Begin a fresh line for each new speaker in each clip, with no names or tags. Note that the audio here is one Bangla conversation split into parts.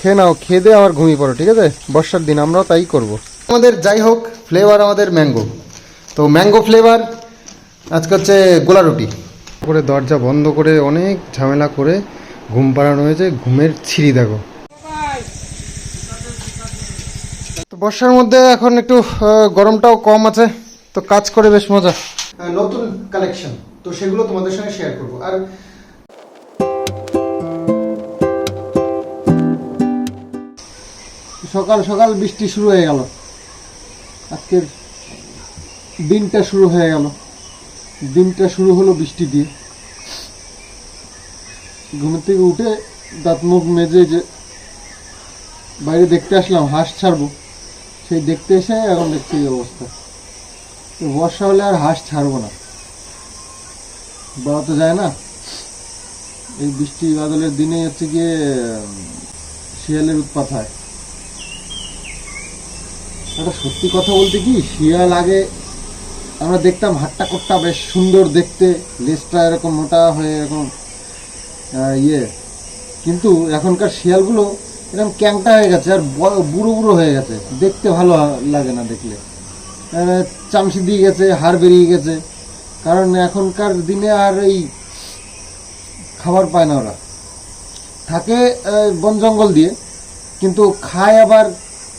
খেয়ে নাও, খেয়ে দিয়ে আবার ঘুমিয়ে পড়ো, ঠিক আছে? বর্ষার দিন আমরাও তাই করব। আমাদের যাই হোক ফ্লেভার আমাদের ম্যাঙ্গো, তো ম্যাঙ্গো ফ্লেভার আজকে হচ্ছে গোলা রুটি করে দরজা বন্ধ করে অনেক ঝামেলা করে ঘুম পাড়ানো হয়েছে। ঘুমের ছিঁড়ি দেখো। তো বর্ষার মধ্যে এখন একটু গরমটাও কম আছে, তো কাজ করে বেশ মজা। নতুন কালেকশন, তো সেগুলো তোমাদের সঙ্গে শেয়ার করব। আর সকাল সকাল বৃষ্টি শুরু হয়ে গেল, আজকের দিনটা শুরু হয়ে গেল। দিনটা শুরু হলো বৃষ্টি দিয়ে। ঘুমের থেকে উঠে দাঁত মুখ মেজে যে বাইরে দেখতে আসলাম হাঁস ছাড়বো, সেই দেখতে এসে এখন দেখছি এই অবস্থা। বর্ষা হলে আর হাঁস ছাড়বো না, বলা তো যায় না। এই বৃষ্টি বাদলের দিনে হচ্ছে গিয়ে শিয়ালের উৎপাত হয়। একটা সত্যি কথা বলতে কি, শিয়াল আগে আমরা দেখতাম হাট্টা কোট্টা বেশ সুন্দর দেখতে, লেজটা এরকম মোটা হয়ে এরকম কিন্তু এখনকার শিয়ালগুলো এরকম ক্যাংটা হয়ে গেছে আর বুড়ো বুড়ো হয়ে গেছে, দেখতে ভালো লাগে না দেখলে। চামচি দিয়ে গেছে, হাড় বেরিয়ে গেছে, কারণ এখনকার দিনে আর এই খাবার পায় না। ওরা থাকে বন জঙ্গল দিয়ে, কিন্তু খায় আবার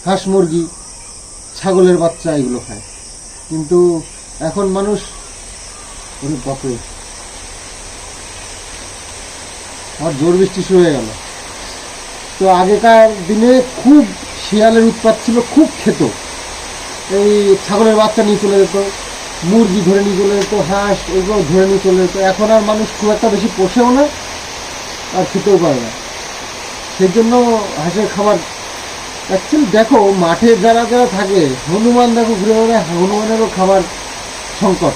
হাঁস মুরগি ছাগলের বাচ্চা এগুলো খায়। কিন্তু এখন মানুষ অনেক বাপে আর জোর বৃষ্টি শুরু হয়ে গেল। তো আগেকার দিনে খুব শিয়ালের উৎপাত ছিল, খুব খেত। এই ছাগলের বাচ্চা নিয়ে চলে যেত, মুরগি ধরে নিয়ে চলে যেত, হাঁস এগুলো ধরে নিয়ে চলে যেত। এখন আর মানুষ খুব একটা বেশি পোষেও না আর খেতেও পারে না, সেই জন্য হাঁসের খাবার অ্যাকচুয়ালি দেখো মাঠে যারা যারা থাকে, হনুমান দেখো ঘুরে ঘুরে, হনুমানেরও খাবার সংকট।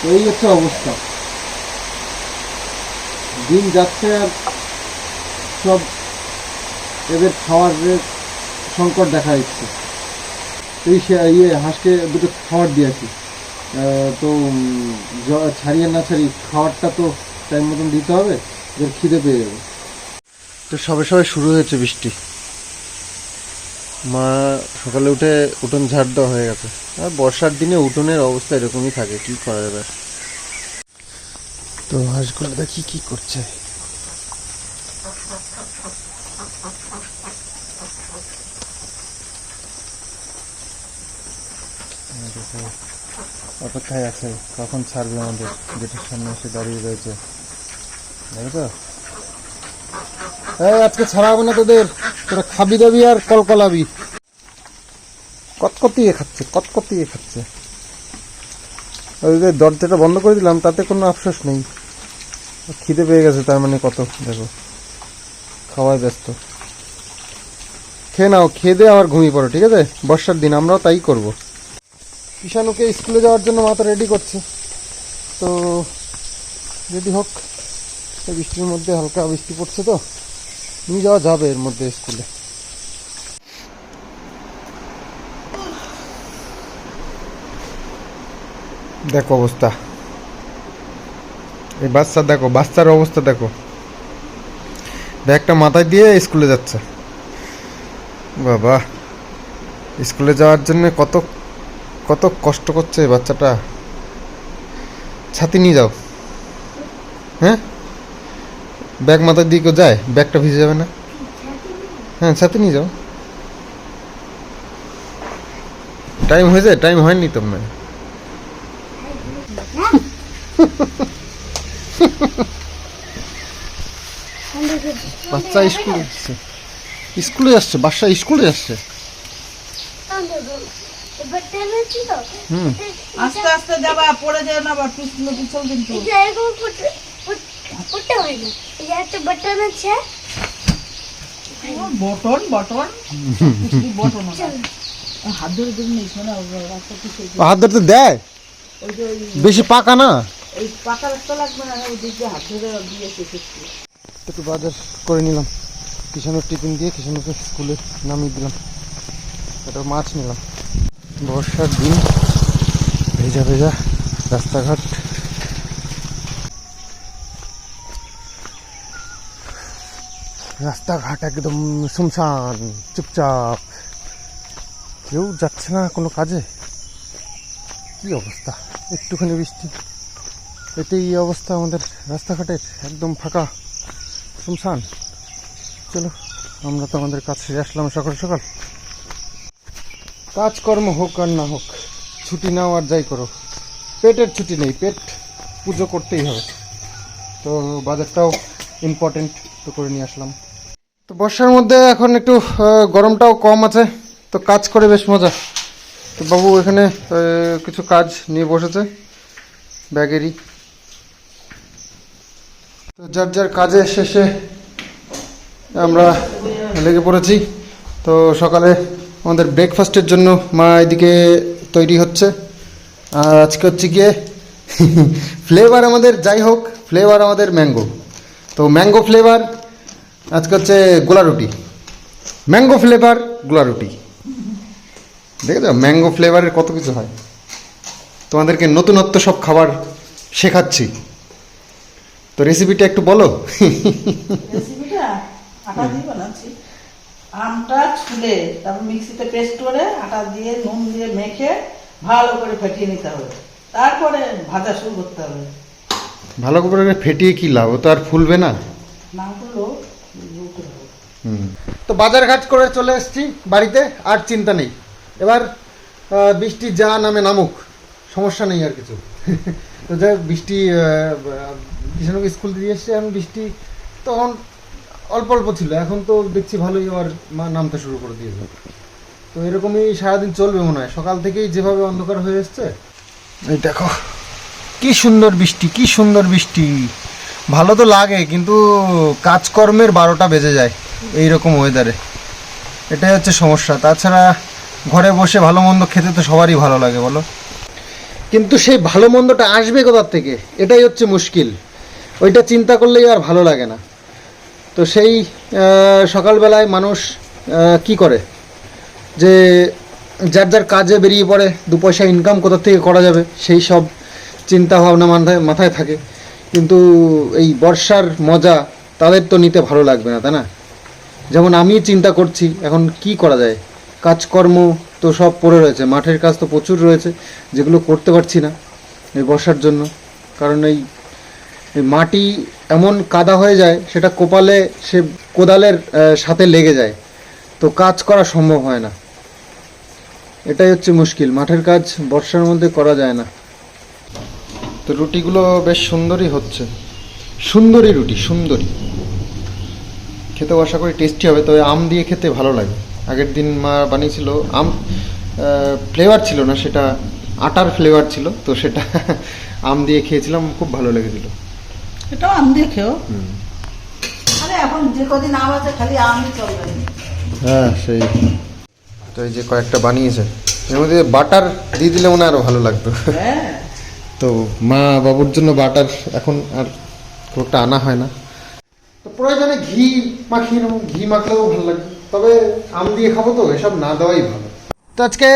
তো এই হচ্ছে অবস্থা, দিন যাচ্ছে আর সব এদের খাবারের সংকট দেখা দিচ্ছে। এই হাঁসকে দুটো খাবার দিয়েছি, তো ছাড়িয়ে না ছাড়ি খাবারটা তো টাইম মতন দিতে হবে, এদের খিদে পেয়ে যাবে। তো সবে সবে শুরু হয়েছে বৃষ্টি। মা সকালে উঠে উঠোন ঝাড় দেওয়া হয়ে গেছে। আর বর্ষার দিনে উঠোনের অবস্থা এরকমই থাকে, কি করা যাবে। তো হাঁসগুলো দেখি কি করছে। অপেক্ষায় আছে কখন ছাড়বে আমাদের, গেটের সামনে এসে দাঁড়িয়ে রয়েছে, দেখো। এই আজকে ছাড়াবো না তোদের, তোরা খাবি দাবি আর কলকলাবি। কতকতিয়ে খাচ্ছে, কতকতিয়ে খাচ্ছে। ওই যে দরজাটা বন্ধ করে দিলাম, তাতে কোনো আফসোস নেই। খিদে পেয়ে গেছে, তার মানে কত দেখো, খাওয়ায় ব্যস্ত। খেয়ে নাও, খেয়ে দিয়ে আবার ঘুমিয়ে পড়ো, ঠিক আছে? বর্ষার দিন আমরাও তাই করব। ঈশানুকে স্কুলে যাওয়ার জন্য মা তো রেডি করছে, তো রেডি হোক। বৃষ্টির মধ্যে হালকা বৃষ্টি পড়ছে, তো নিয়ে যাওয়া যাবে এর মধ্যে স্কুলে। দেখো অবস্থা, এই বাচ্চা দেখো, বাচ্চার অবস্থা দেখো, ব্যাগটা মাথায় দিয়ে স্কুলে যাচ্ছে। বাবা, স্কুলে যাওয়ার জন্য কত কত কষ্ট করছে বাচ্চাটা। ছাতি নিয়ে যাও, হ্যাঁ? ব্যাগ মাথায় দিয়ে কেউ যায়? ব্যাগটা ভিজে যাবে না? হ্যাঁ, ছাতি নিয়ে যাও। টাইম হয়ে যায়, টাইম হয়নি তোমরা। বাচ্চা স্কুলে আসছে, স্কুলে আসছে, বাচ্চা স্কুলে আসছে।
আস্তে আস্তে যাবা, পড়ে যায় না, আবার পিছল পিছল কিন্তু
পড়তে হয় না। এই যে একটা বাটন আছে,
বটন বটন বটন হাত ধরে দিন না,
হাত ধরতে দেয়, বেশি পাকা না,
এই পাকা রাখতে লাগবে না, ওই দিক দিয়ে হাত ধরে দিয়েছে।
একটু বাজার করে নিলাম, কিষানের টিফিন দিয়ে কিষানকে স্কুলে নামিয়ে দিলাম। একটা মাছ নিলাম। বর্ষার দিন, ভেজা ভেজা রাস্তাঘাট। রাস্তাঘাট একদম শুনশান, চুপচাপ, কেউ যাচ্ছে না কোনো কাজে। কি অবস্থা, একটুখানি বৃষ্টি এতেই এই অবস্থা আমাদের রাস্তাঘাটের, একদম ফাঁকা শুনশান। চলো, আমরা তো আমাদের কাজ সেরে আসলাম সকাল সকাল। কাজকর্ম হোক আর না হোক, ছুটি নাও আর যাই করো, পেটের ছুটি নেই, পেট পুজো করতেই হবে। তো বাজারটাও ইম্পর্টেন্ট, তো করে নিয়ে আসলাম। তো বর্ষার মধ্যে এখন একটু গরমটাও কম আছে, তো কাজ করে বেশ মজা। তো বাবু এখানে কিছু কাজ নিয়ে বসেছে ব্যাগেরই। তো যার যার কাজের শেষে আমরা লেগে পড়েছি। তো সকালে আমাদের ব্রেকফাস্টের জন্য মা এদিকে তৈরি হচ্ছে। আর আজকে হচ্ছে গিয়ে ফ্লেভার আমাদের, যাই হোক ফ্লেভার আমাদের ম্যাঙ্গো। তো ম্যাঙ্গো ফ্লেভার আজকে হচ্ছে গোলা রুটি, ম্যাঙ্গো ফ্লেভার গোলা রুটি। দেখেছো ম্যাঙ্গো ফ্লেভারের কত কিছু হয়। তোমাদেরকে নতুনত্ব সব খাবার শেখাচ্ছি। তো রেসিপিটা একটু বলো।
রেসিপিটা আটা দিয়ে বানাচ্ছি। আমটা ছুলে তারপর মিক্সিতে পেস্ট করে আটা দিয়ে নুন দিয়ে মেখে ভালো করে ফেটিয়ে নিতে হবে, তারপরে ভাজা শুরু করতে হবে।
ভালো করে ফেটিয়ে কি লাভ, ও তো আর ফুলবে না।
না হলেও রুটি হবে।
তো বাজার ঘাট করে চলে এসেছি বাড়িতে, আর চিন্তা নেই। এবার বৃষ্টি যা নামে নামুক, সমস্যা নেই আর কিছু। তো যাই হোক, বৃষ্টি কিষানকে স্কুল দিয়ে এসছে, এখন বৃষ্টি তখন অল্প অল্প ছিল, এখন তো দেখছি ভালোই আবার নামতে শুরু করে দিয়েছে। তো এরকমই সারাদিন চলবে মনে হয়, সকাল থেকেই যেভাবে অন্ধকার হয়ে এসছে। এই দেখো কি সুন্দর বৃষ্টি, কি সুন্দর বৃষ্টি। ভালো তো লাগে, কিন্তু কাজকর্মের 12টা বেজে যায় এইরকম ওয়েদারে, এটাই হচ্ছে সমস্যা। তাছাড়া ঘরে বসে ভালো মন্দ খেতে তো সবারই ভালো লাগে বলো, কিন্তু সেই ভালো মন্দটা আসবে কোথার থেকে, এটাই হচ্ছে মুশকিল। ওইটা চিন্তা করলেই আর ভালো লাগে না। তো সেই সকালবেলায় মানুষ কি করে, যে যার যার কাজে বেরিয়ে পড়ে, 2 পয়সা ইনকাম কোথা থেকে করা যাবে সেই সব চিন্তা ভাবনা মাথায় থাকে। কিন্তু এই বর্ষার মজা তাদের তো নিতে ভালো লাগবে না, তাই না? যেমন আমি চিন্তা করছি এখন কি করা যায়, কাজকর্ম তো সব পড়ে রয়েছে, মাঠের কাজ তো প্রচুর রয়েছে, যেগুলো করতে পারছি না এই বর্ষার জন্য। কারণ এই মাটি এমন কাদা হয়ে যায়, সেটা কোপালে সে কোদালের সাথে লেগে যায়, তো কাজ করা সম্ভব হয় না। এটাই হচ্ছে মুশকিল, মাঠের কাজ বর্ষার মধ্যে করা যায় না। তো রুটিগুলো বেশ সুন্দরই হচ্ছে, সুন্দরী রুটি, সুন্দরী, খেতেও আশা করি টেস্টি হবে। তবে আম দিয়ে খেতে ভালো লাগে। আগের দিন মা বানিয়েছিল, আম ফ্লেভার ছিল না, সেটা আটার ফ্লেভার ছিল, তো সেটা আম দিয়ে খেয়েছিলাম, খুব ভালো লেগেছিল।
এটাও আম দিয়ে খেও। আরে এখন যে কদিন আম আছে খালি আমই চলবে।
হ্যাঁ সেই। তো এই যে কয়েকটা বানিয়েছে, এর মধ্যে বাটার দিয়ে দিলে মনে হয় আরও ভালো লাগতো।
হ্যাঁ,
তো মা বাবুর জন্য বাটার এখন আর খুব একটা আনা হয় না। তো প্রয়োজনে ঘি মাখিয়ে নেবো, ঘি মাখলেও ভালো লাগে, তবে আম দিয়ে খাবো তো, এসব না দেওয়াই ভালো। তো আজকে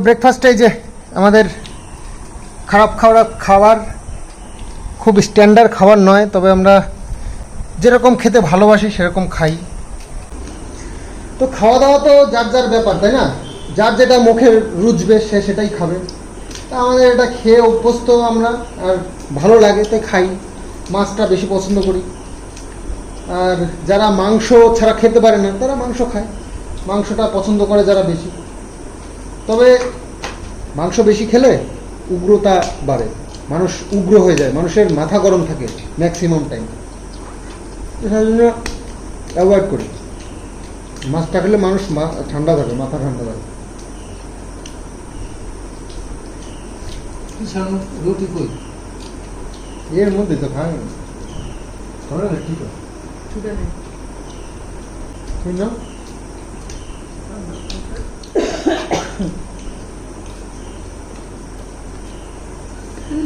ব্রেকফাস্টে যে আমাদের খারাপ খাবার, খুব স্ট্যান্ডার্ড খাবার নয়, তবে আমরা যেরকম খেতে ভালোবাসি সেরকম খাই। তো খাওয়া দাওয়া তো যার যার ব্যাপার, তাই না? যার যেটা মুখে রুচবে সে সেটাই খাবে। তা আমাদের এটা খেয়ে অভ্যস্ত আমরা, আর ভালো লাগে তাই খাই। মাছটা বেশি পছন্দ করি। আর যারা মাংস ছাড়া খেতে পারে না তারা মাংস খায়, মাংসটা পছন্দ করে যারা বেশি। তবে মাংস বেশি খেলে উগ্রতা বাড়ে, মানুষ উগ্র হয়ে যায়, মানুষের মাথা গরম থাকে ম্যাক্সিমাম টাইম, সেই জন্য অ্যাভয়েড করি। মাছটা খেলে মানুষ ঠান্ডা থাকে, মাথা ঠান্ডা থাকে।
রুটি কই
এর মধ্যে তো খায় না, ঠিক আছে
ছুটে নেই।
ঠিক না?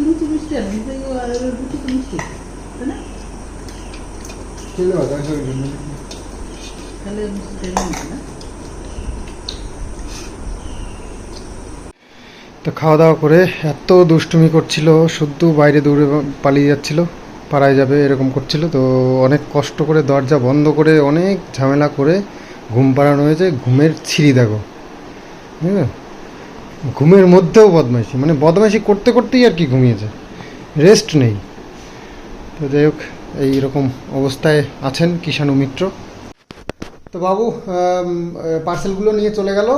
লুচি মিষ্টি আর রুটি তো মিষ্টি, তাই না?
চলে বাজার
তাহলে মিষ্টি না।
তো খাওয়া দাওয়া করে এত দুষ্টুমি করছিল, শুদ্ধ বাইরে দৌড়ে পালিয়ে যাচ্ছিল,
পাড়ায় যাবে এরকম করছিল, তো অনেক কষ্ট করে দরজা বন্ধ করে অনেক ঝামেলা করে ঘুম পাড়ানো হয়েছে। ঘুমের ছিঁড়ি দেখো, হ্যাঁ, ঘুমের মধ্যেও বদমাইশি, মানে বদমাইশি করতে করতেই আর কি ঘুমিয়েছে, রেস্ট নেই। তো যাই হোক, এইরকম অবস্থায় আছেন কিষাণু মিত্র। তো বাবু পার্সেলগুলো নিয়ে চলে গেল।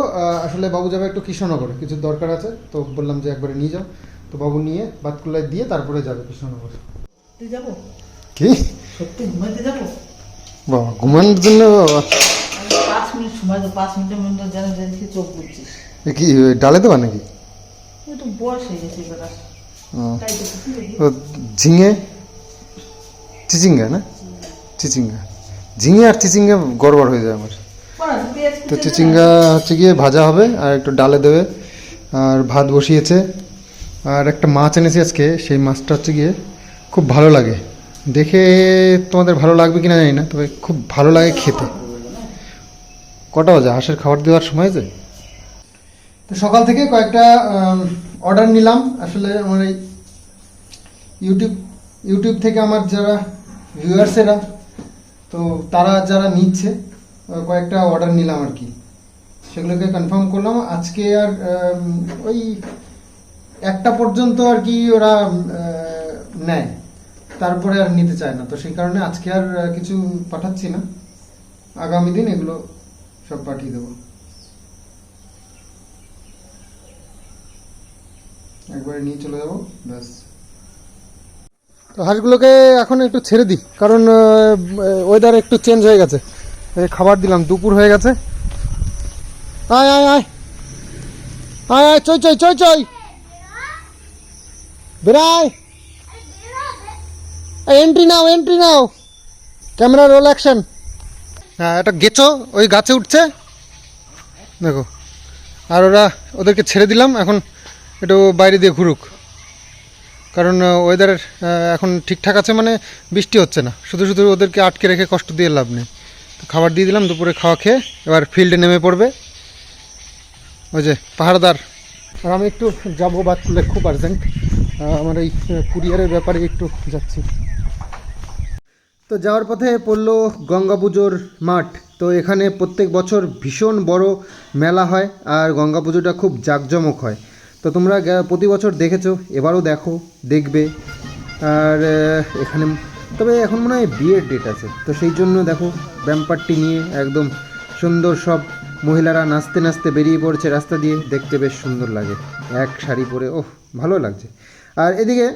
আসলে বাবু যাবে একটু কৃষ্ণনগরে, কিছু দরকার আছে, তো বললাম যে একবারে নিয়ে যাও। তো বাবু নিয়ে বাতকুল্লায় দিয়ে তারপরে যাবে কৃষ্ণনগর।
তুই যাবো?
কি
সত্যি ঘুমাইতে যাবো?
বাবা, ঘুমানোর জন্য বাবা?
5 মিনিট সময় তো, 5 মিনিটের মধ্যে যেন দেখি চোখ বুঝছিস।
এ কি ডালে দেবা নাকি?
একটু বয়স হয়ে গেছে বেটা।
ও ঝিঙে চিচিঙ্গা না, চিচিঙ্গা, ঝিঙে আর চিচিঙ্গা গড়বড় হয়ে যায় আমার। তো চিচিঙ্গা হচ্ছে গিয়ে ভাজা হবে আর একটু ডালে দেবে, আর ভাত বসিয়েছে, আর একটা মাছ এনেছি আজকে। সেই মাছটা হচ্ছে গিয়ে খুব ভালো লাগে দেখে, তোমাদের ভালো লাগবে কিনা জানি না, তবে খুব ভালো লাগে খেতে। কটা বাজে? হাঁসের খাবার দেওয়ার সময় যে। তো সকাল থেকে কয়েকটা অর্ডার নিলাম। আসলে আমার এই ইউটিউব থেকে আমার যারা ভিউয়ার্সেরা, তো তারা যারা নিচ্ছে, কয়েকটা অর্ডার নিলাম আর কি, সেগুলোকে কনফার্ম করলাম। আজকে আর ওই 1টা পর্যন্ত আর কি ওরা নেয়, তারপরে আর নিতে চায় না। তো সেই কারণে আজকে আর কিছু পাঠাচ্ছি না, আগামী দিন এগুলো সব পাঠিয়ে দেবো। একবারে নিয়ে চলে যাবো, ব্যাস। তো হাঁসগুলোকে এখন একটু ছেড়ে দিই, কারণ ওয়েদার একটু চেঞ্জ হয়ে গেছে। খাবার দিলাম, দুপুর হয়ে গেছে। আয় আয় আয় আয় আয়, চই চই চই চই, বেড়ায়। এন্ট্রি নাও, এন্ট্রি নাও, ক্যামেরা রোল অ্যাকশন। হ্যাঁ, এটা গেছো ওই গাছে উঠছে দেখো, আর ওদেরকে ছেড়ে দিলাম। এখন একটু বাইরে দিয়ে ঘুরুক, কারণ ওয়েদার এখন ঠিকঠাক আছে, মানে বৃষ্টি হচ্ছে না। শুধু শুধু ওদেরকে আটকে রেখে কষ্ট দিয়ে লাভ নেই। তো খাবার দিয়ে দিলাম, দুপুরে খাওয়া খেয়ে এবার ফিল্ডে নেমে পড়বে ওই যে পাহাড়দার। আর আমি একটু যাবো বাতকুল্লে, খুব আর্জেন্ট, আমার এই কুরিয়ারের ব্যাপারে একটু যাচ্ছি। তো যাওয়ার পথে পড়লো গঙ্গা পুজোর মাঠ। তো এখানে প্রত্যেক বছর ভীষণ বড় মেলা হয়, আর গঙ্গা পুজোটা খুব জাঁকজমক হয়। তো তোমরা প্রতি বছর দেখেছো, এবারও দেখবে। আর এখানে তবে এখন মনে হয় বিয়ের ডেট আছে, তো সেই জন্য দেখো ব্যাম্পারটি নিয়ে একদম সুন্দর সব মহিলারা নাচতে নাচতে বেরিয়ে পড়ছে রাস্তা দিয়ে, দেখতে বেশ সুন্দর লাগে, এক শাড়ি পরে, ওহ ভালো লাগছে। আর এদিকে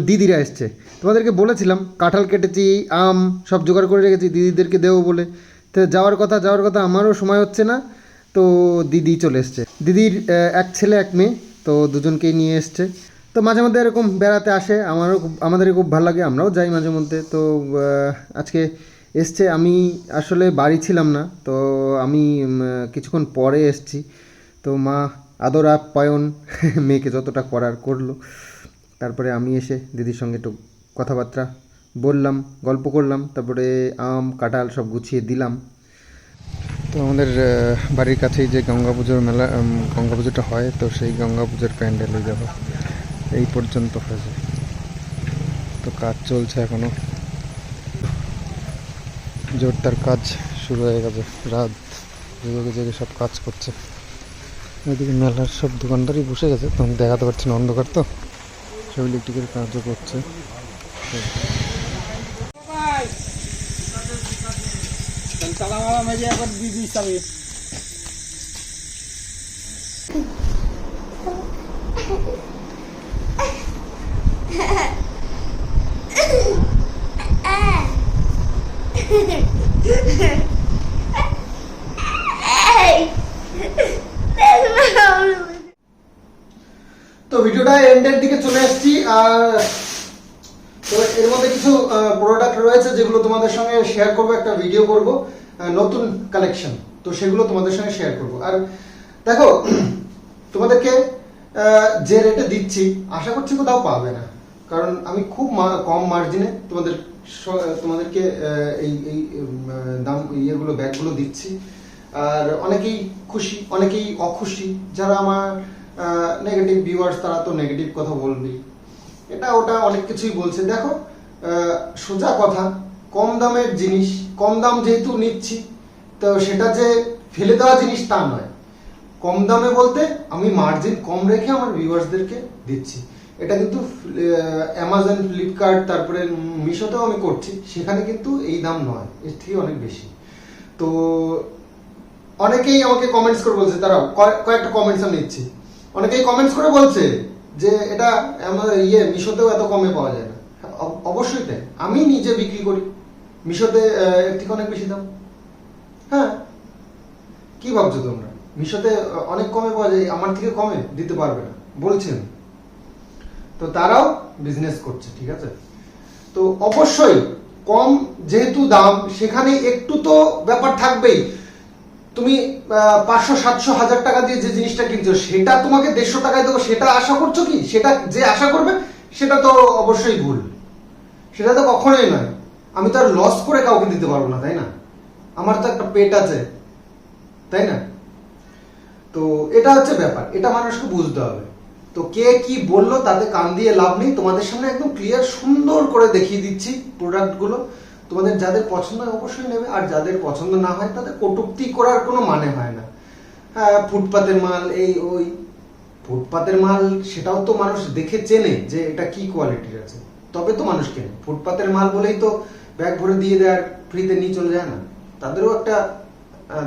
দিদিরা এসছে, তোমাদেরকে বলেছিলাম কাঁঠাল কেটেছি, আম সব জোগাড় করে রেখেছি দিদিদেরকে দেবো বলে। তো যাওয়ার কথা, আমারও সময় হচ্ছে না, তো দিদি চলে এসছে। দিদির এক ছেলে এক মেয়ে, তো দুজনকেই নিয়ে এসছে। তো মাঝে মধ্যে এরকম বেড়াতে আসে, আমাদেরও খুব ভালো লাগে, আমরাও যাই মাঝে মধ্যে। তো আজকে এসছে, আমি আসলে বাড়ি ছিলাম না, তো আমি কিছুক্ষণ পরে এসছি। তো মা আদর আপ্যায়ন মেয়েকে যতটা করার করলো। তারপরে আমি এসে দিদির সঙ্গে একটু কথাবার্তা বললাম, গল্প করলাম, তারপরে আম কাঁঠাল সব গুছিয়ে দিলাম। তো আমাদের বাড়ির কাছেই যে গঙ্গা পুজোর মেলা, গঙ্গা পুজোটা হয়, তো সেই গঙ্গা পুজোর প্যান্ডেলে যাবো। এই পর্যন্ত হয়েছে, তো কাজ চলছে এখনো, জোরদার কাজ শুরু হয়ে গেছে। রাত জেগে জেগে সব কাজ করছে। ওইদিকে মেলার সব দোকানদারই বসে গেছে, তখন দেখাতে পারছি না, অন্ধকার তো, সব ইলেকট্রিকের কাজও করছে। তো ভিডিওটা এন্ডের দিকে চলে এসেছি। আর তো এর মধ্যে কিছু প্রোডাক্ট রয়েছে যেগুলো তোমাদের সঙ্গে শেয়ার করব, একটা ভিডিও করব, নতুন কালেকশন, তো সেগুলো তোমাদের সঙ্গে শেয়ার করব। আর দেখো, তোমাদেরকে যে রেটে দিচ্ছি আশা করছি কোথাও পাবে না, কারণ আমি খুব কম মার্জিনে তোমাদেরকে এই দাম ইয়েগুলো ব্যাগগুলো দিচ্ছি। আর অনেকেই খুশি, অনেকেই অখুশি। যারা আমার নেগেটিভ ভিউয়ার্স, তারা তো নেগেটিভ কথা বলবেই, এটা ওটা অনেক কিছুই বলছে। দেখো,
সোজা কথা, কম দামের জিনিস, কম দাম যেহেতু নিচ্ছি তো সেটা যে ফেলে দেওয়া জিনিস তা নয়। কম দামে বলতে আমি মার্জিন কম রেখে আমার ভিউয়ার্সদেরকে দিচ্ছি। এটা কিন্তু অ্যামাজন, ফ্লিপকার্ট, তারপরে মিশোতেও আমি করছি, সেখানে কিন্তু এই দাম নয়, এর থেকে অনেক বেশি। তো অনেকেই আমাকে কমেন্টস করে বলছে, তারা কয়েকটা কমেন্টস আমি নিচ্ছি। অনেকেই কমেন্টস করে বলছে যে এটা মিশোতেও এত কমে পাওয়া যায় না। অবশ্যই তাই, আমি নিজে বিক্রি করি মিশোতে এর থেকে অনেক বেশি দাম। হ্যাঁ, কি ভাবছো তোমরা মিশোতে অনেক কমে পাওয়া যায়, আমার থেকে কমে দিতে পারবে না বলছেন? তো তারাও বিজনেস করছে, ঠিক আছে। তো অবশ্যই কম যেহেতু দাম, সেখানে একটু তো ব্যাপার থাকবেই। তুমি 500, 700, 1000 টাকা দিয়ে যে জিনিসটা কিনছো সেটা তোমাকে 150 টাকায় দেবো, সেটা আশা করছো কি? সেটা যে আশা করবে সেটা তো অবশ্যই ভুল, সেটা তো কখনোই নয়। আমি তো আর লস করে কাউকে দিতে পারবো না, তাই না? আমার তো একটা পেট আছে, তাই না? তো এটা হচ্ছে ব্যাপার, এটা মানুষকে বুঝতে হবে। তো কে কি বললো তাতে কান দিয়ে লাভ নেই, তোমাদের সামনে একদম ক্লিয়ার সুন্দর করে দেখিয়ে দিচ্ছি প্রোডাক্টগুলো। তোমাদের যাদের পছন্দ হয় অবশ্যই নেবে, আর যাদের পছন্দ না হয় তাদের কটূক্তি করার কোনো মানে হয় না। হ্যাঁ, ফুটপাতের মাল, এই ওই ফুটপাতের মাল, সেটাও তো মানুষ দেখে চেনে যে এটা কি কোয়ালিটির আছে, তবে তো মানুষ কেনে। ফুটপাতের মাল বলেই তো ব্যাগ ভরে দিয়ে দেয় আর ফ্রিতে নিয়ে চলে যায় না, তাদেরও একটা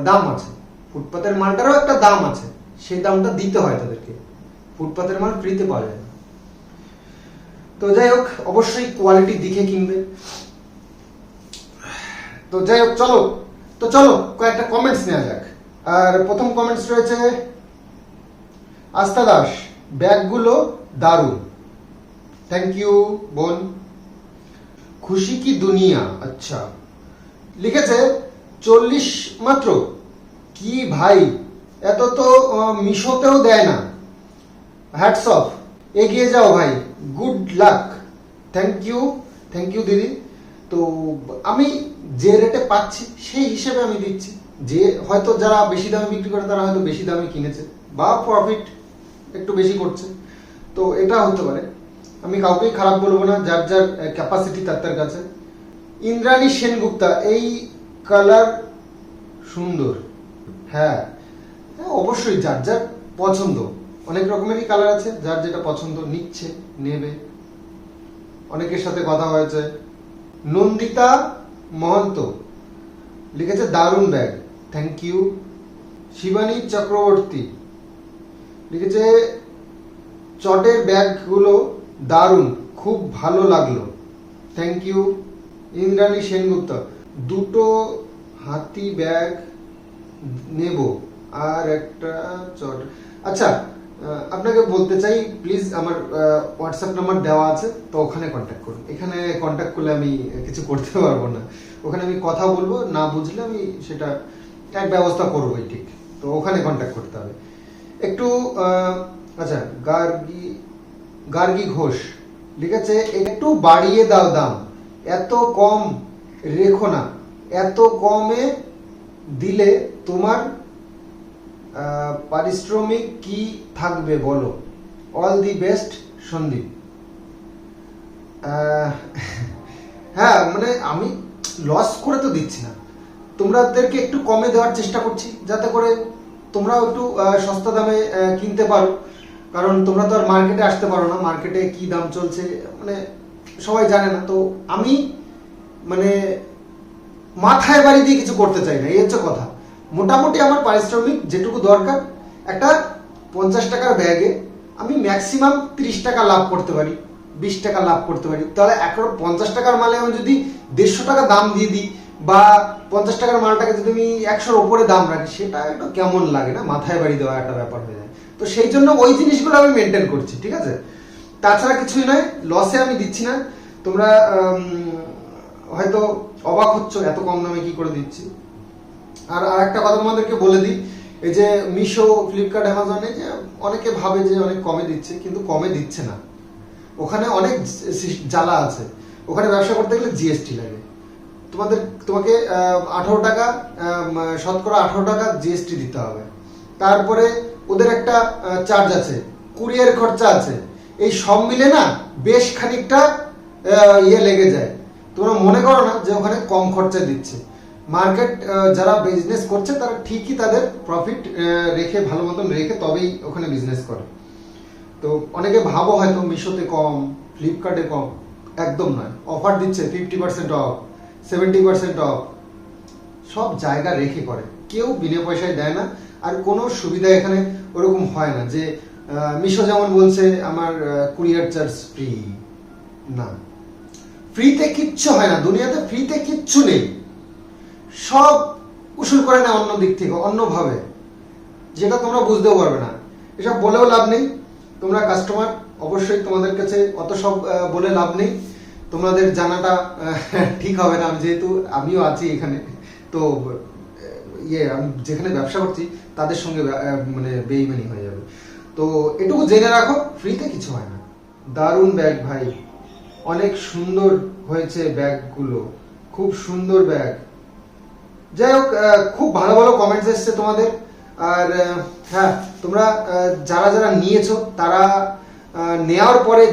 দাম আছে, ফুটপাতের মালটারও একটা দাম আছে, সেই দামটা দিতে হয় তাদেরকে। ফুটপাতের মাল ফ্রিতে পাওয়া যায় না। তো যাই হোক, অবশ্যই কোয়ালিটি দেখে কিনবে। তো যাই হোক, চলো কয়েকটা কমেন্টস নেওয়া যাক। আর প্রথম কমেন্টস রয়েছে আস্থা দাস, ব্যাগগুলো দারুণ, থ্যাংক ইউ বোন। খুশি কি দুনিয়া, আচ্ছা লিখেছে 40 মাত্র, কি ভাই, এত তো মিশোতেও দেয় না। হ্যাটস অফ, এগিয়ে যাও ভাই, গুড লাক। থ্যাংক ইউ দিদি। তো আমি যে রেটে পাচ্ছি সেই হিসেবে আমি দিচ্ছি। যে হয়তো যারা বেশি দামে বিক্রি করে তারা হয়তো বেশি দামে কিনেছে বা প্রফিট একটু বেশি করছে, তো এটা হতে পারে। আমি কাউকেই খারাপ বলবো না, যার যার ক্যাপাসিটি তার কাছে। ইন্দ্রাণী সেনগুপ্তা, এই কালার সুন্দর। হ্যাঁ, অবশ্যই যার যার পছন্দ, অনেক রকমেরই কালার আছে, যার যেটা পছন্দ নিচ্ছে নেবে। অনেকের সাথে কথা হয়েছে। নন্দিতা মহন্ত লিখেছে দারুণ bag, thank you. Shibani Chakraborty লিখেছে চটের ব্যাগগুলো দারুণ, খুব ভালো লাগলো, থ্যাংক ইউ। ইন্দ্রাণী সেনগুপ্ত, দুটো হাতি ব্যাগ নেব আর একটা চট। আচ্ছা, আপনাকে বলতে চাই প্লিজ, আমার হোয়াটসঅ্যাপ নাম্বার দেওয়া আছে, তো ওখানে কন্ট্যাক্ট করুন। এখানে কন্ট্যাক্ট করলে আমি কিছু করতে পারবো না, ওখানে আমি কথা বলবো, না বুঝলে আমি সেটা এক ব্যবস্থা করবোই, ঠিক। তো ওখানে কন্ট্যাক্ট করতে হবে একটু। আচ্ছা, গার্গী ঘোষ লিখেছে একটু বাড়িয়ে দাও দাম, এত কম রেখো না, এত কমে দিলে তোমার পারিশ্রমিক কি থাকবে বলো, অল দি বেস্ট সন্দীপ। হ্যাঁ, মানে আমি লস করে তো দিচ্ছি না, তোমাদেরকে একটু কমে দেওয়ার চেষ্টা করছি যাতে করে তোমরাও একটু সস্তা দামে কিনতে পারো। কারণ তোমরা তো আর মার্কেটে আসতে পারো না, মার্কেটে কি দাম চলছে মানে সবাই জানে না। তো আমি মানে মাথায় বাড়ি দিয়ে কিছু করতে চাই না, এই হচ্ছে কথা। মোটামুটি আমার পারিশ্রমিক যেটুকু দরকার, একটা 50 টাকার ব্যাগে আমি ম্যাক্সিমাম 30 টাকা লাভ করতে পারি, 20 টাকা লাভ করতে পারি। তাহলে এখন 50 টাকার মালে আমি যদি 150 টাকা দাম দিয়ে দিই, বা 50 টাকার মালটাকে যদি আমি 100-র উপরে দাম রাখি, সেটা একটু কেমন লাগে না, মাথায় বাড়ি দেওয়া একটা ব্যাপার হয়ে যায়। তো সেই জন্য ওই জিনিসগুলো আমি মেনটেন করছি, ঠিক আছে। তাছাড়া কিছুই নয়, লসে আমি দিচ্ছি না। তোমরা হয়তো অবাক হচ্ছ এত কম দামে কি করে দিচ্ছি। আর একটা কথা তোমাদেরকে বলে দিই, এই যে মিশো, ফ্লিপকার্ট, অ্যামাজনে যে অনেকে ভাবে যে অনেক কমে দিচ্ছে, কিন্তু কমে দিচ্ছে না। ওখানে অনেক জ্বালা আছে, ওখানে ব্যবসা করতে গেলে জিএসটি লাগে। তোমাকে 18 টাকা, শতকরা 18 টাকা জিএসটি দিতে হবে। তারপরে ওদের একটা চার্জ আছে, কুরিয়ার খরচা আছে, এই সব মিলে না বেশ খানিকটা ইয়ে লেগে যায়। তোমরা মনে করো না যে ওখানে কম খরচায় দিচ্ছে। মার্কেট যারা বিজনেস করছে তারা ঠিকই তাদের প্রফিট রেখে ভালো মতন রেখে তবেই ওখানে বিজনেস করে। তো অনেকে ভাবো হয়তো মিশোতে কম, ফ্লিপকার্টে কম, একদম নয়। অফার দিচ্ছে 50% অফ, 70% অফ, সব জায়গা রেখে করে, কেউ বিনা পয়সায় দেয় না। আর কোনো সুবিধা এখানে ওরকম হয় না যে মিশো যেমন বলছে আমার কুরিয়ার চার্জ ফ্রি, না, ফ্রিতে কিচ্ছু হয় না দুনিয়াতে, ফ্রিতে কিচ্ছু নেই, সব উসুল করে না অন্য দিক থেকে, অন্যভাবে, যেটা তোমরা বুঝতেও পারবে না। এসব বলেও লাভ নেই, তোমরা কাস্টমার, অবশ্যই তোমাদের কাছে অত সব বলে লাভ নেই, তোমাদের জানাটা ঠিক হবে না। যেহেতু আমিও আছি এখানে, তো আমি যেখানে ব্যবসা করছি তাদের সঙ্গে মানে বেইমানি হয়ে যাবে। তো এটুকু জেনে রাখো, ফ্রিতে কিছু হয় না। দারুণ ব্যাগ ভাই, অনেক সুন্দর হয়েছে ব্যাগগুলো, খুব সুন্দর ব্যাগ। যাই হোক, খুব ভালো ভালো কমেন্টস এসছে তোমাদের। আর হ্যাঁ, তোমরা যারা যারা নিয়েছো তারা নেওয়ার পরে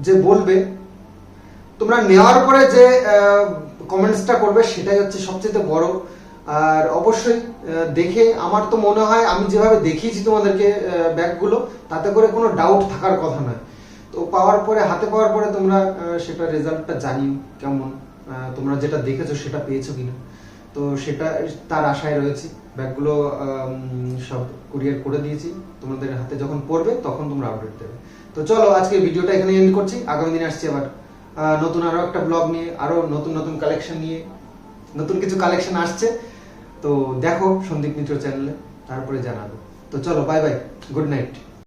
যে বলবে, তোমরা নেওয়ার পরে যে কমেন্টসটা করবে সেটাই হচ্ছে সবচেয়ে বড়। আর অবশ্যই দেখে আমার তো মনে হয় আমি যেভাবে দেখিয়েছি তোমাদেরকে ব্যাগগুলো, তাতে করে কোনো ডাউট থাকার কথা নয়। তো পাওয়ার পরে, হাতে পাওয়ার পরে তোমরা সেটা রেজাল্টটা জানিও কেমন, তোমরা যেটা দেখেছো সেটা পেয়েছো কিনা। তো সেটা তার আশায় রয়েছি। ব্যাগগুলো সব কুরিয়ার করে দিয়েছি, তোমাদের হাতে যখন পড়বে তখন তোমরা আপডেট দেবে। তো চলো, আজকে ভিডিওটা এখানে এন্ড করছি। আগামী দিনে আসছি আবার নতুন আরো একটা ব্লগ নিয়ে, আরো নতুন নতুন কালেকশন নিয়ে। নতুন কিছু কালেকশন আসছে, তো দেখো সন্দীপ মিত্র চ্যানেলে, তারপরে জানাবো। তো চলো, বাই বাই, গুড নাইট।